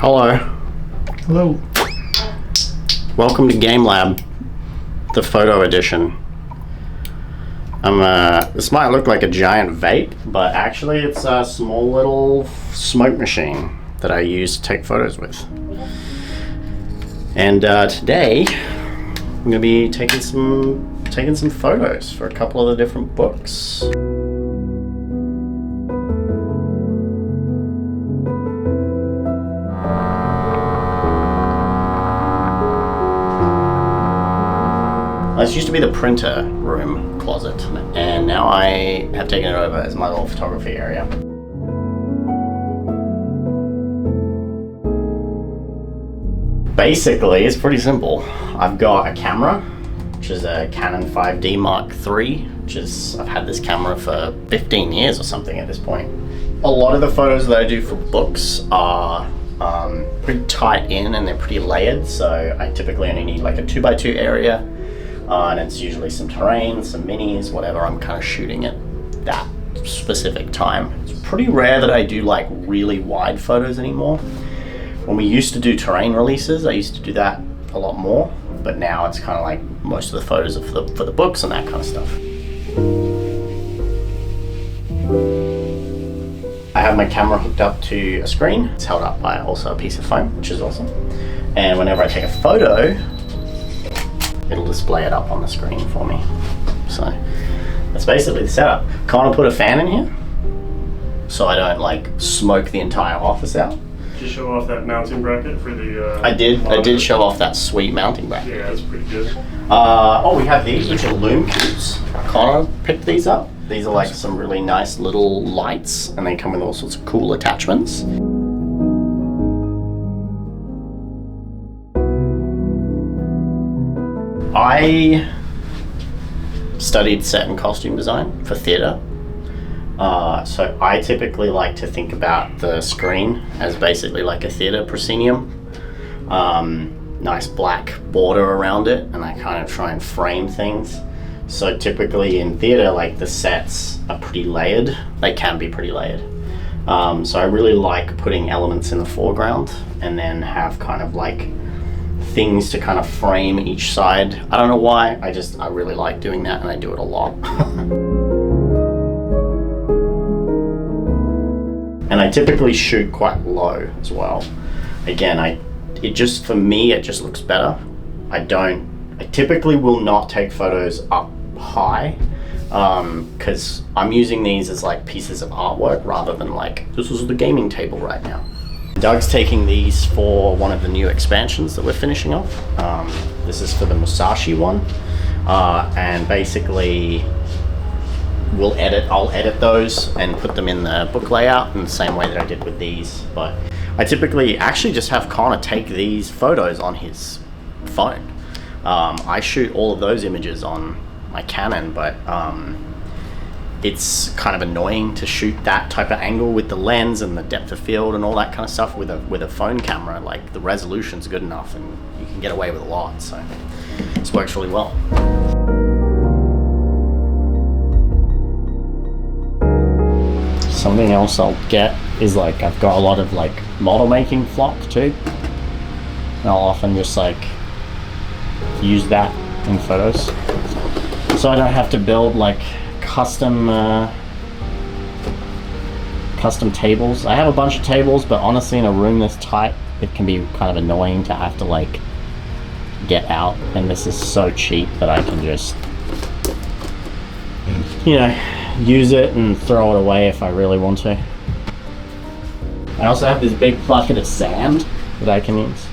Hello. Hello. Welcome to Gamelab, the photo edition. This might look like a giant vape, but actually it's a small little smoke machine that I use to take photos with. And today I'm gonna be taking some photos for a couple of the different books. This used to be the printer room closet, and now I have taken it over as my little photography area. Basically, it's pretty simple. I've got a camera, which is a Canon 5D Mark III, I've had this camera for 15 years or something at this point. A lot of the photos that I do for books are pretty tight in and they're pretty layered, so I typically only need like a 2x2 area. And it's usually some terrain, some minis, whatever I'm kind of shooting at that specific time. It's pretty rare that I do like really wide photos anymore. When we used to do terrain releases, I used to do that a lot more, but now it's kind of like most of the photos are for the books and that kind of stuff. I have my camera hooked up to a screen. It's held up by also a piece of foam, which is awesome. And whenever I take a photo, it'll display it up on the screen for me. So that's basically the setup. Kind of put a fan in here so I don't like smoke the entire office out. Did you show off that mounting bracket for the I did show off that sweet mounting bracket. Yeah, that's pretty good. We have these, which are loom cubes. Connor picked these up. These are like some really nice little lights, and they come with all sorts of cool attachments. I studied set and costume design for theatre, so I typically like to think about the screen as basically like a theatre proscenium. Nice black border around it, and I kind of try and frame things. So typically in theatre, like the sets are pretty layered. They can be pretty layered. So I really like putting elements in the foreground and then have kind of like things to kind of frame each side. I don't know why, I really like doing that, and I do it a lot. And I typically shoot quite low as well. Again, for me, it just looks better. I typically will not take photos up high, because I'm using these as like pieces of artwork rather than like, this is the gaming table right now. Doug's taking these for one of the new expansions that we're finishing off. This is for the Musashi one, and basically I'll edit those and put them in the book layout in the same way that I did with these. But I typically actually just have Connor take these photos on his phone. I shoot all of those images on my Canon, but it's kind of annoying to shoot that type of angle with the lens and the depth of field and all that kind of stuff with a phone camera. Like, the resolution's good enough and you can get away with a lot, so this works really well. Something else I'll get is like, I've got a lot of like model making flock too, and I'll often just like use that in photos, so I don't have to build like custom tables. I have a bunch of tables, but honestly in a room this tight it can be kind of annoying to have to like get out, and this is so cheap that I can just, you know, use it and throw it away if I really want to. I also have this big bucket of sand that I can use.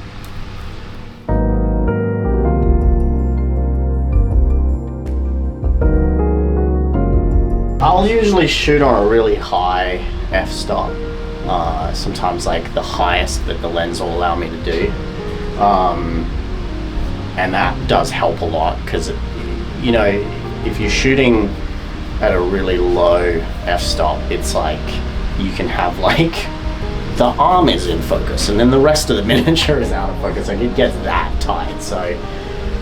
I'll usually shoot on a really high f-stop, sometimes like the highest that the lens will allow me to do, and that does help a lot, because you know, if you're shooting at a really low f-stop, it's like you can have like the arm is in focus and then the rest of the miniature is out of focus. Like, it gets that tight, so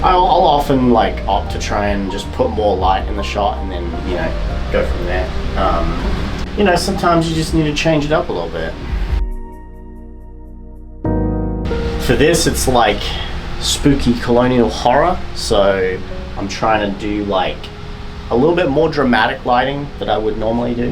I'll often like opt to try and just put more light in the shot and then, you know, go from there. You know, sometimes you just need to change it up a little bit. For this, it's like spooky colonial horror, so I'm trying to do like a little bit more dramatic lighting than I would normally do.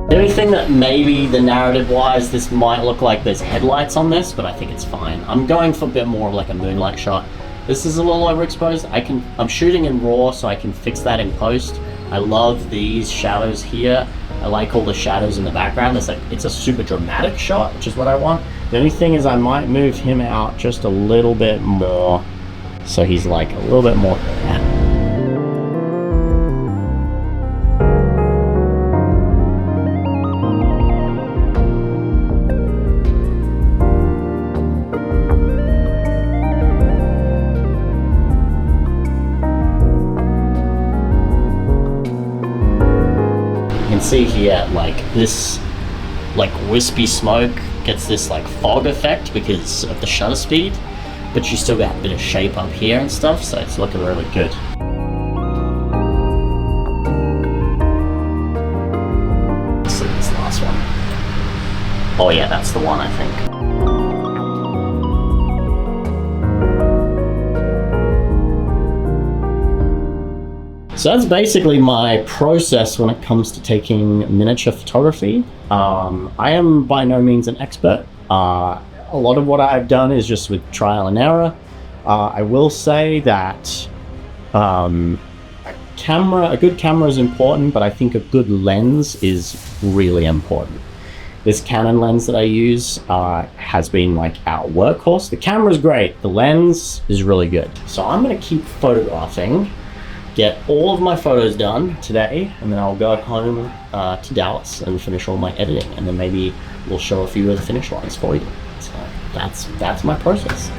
The only thing that maybe the narrative-wise, this might look like there's headlights on this, but I think it's fine. I'm going for a bit more of like a moonlight shot. This is a little overexposed. I'm shooting in RAW, so I can fix that in post. I love these shadows here. I like all the shadows in the background. It's a super dramatic shot, which is what I want. The only thing is I might move him out just a little bit more, so he's like a little bit more there. See here, like this like wispy smoke gets this like fog effect because of the shutter speed, but you still got a bit of shape up here and stuff, so it's looking really good. Let's see this last one. Oh yeah, that's the one, I think. So that's basically my process when it comes to taking miniature photography. I am by no means an expert. A lot of what I've done is just with trial and error. I will say that a good camera is important, but I think a good lens is really important. This Canon lens that I use has been like our workhorse. The camera's great, the lens is really good. So I'm gonna keep photographing, get all of my photos done today, and then I'll go home to Dallas and finish all my editing, and then maybe we'll show a few of the finish lines for you. So that's my process.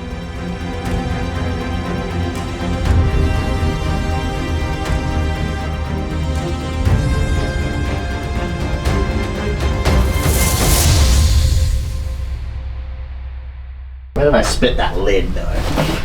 Where did I spit that lid though?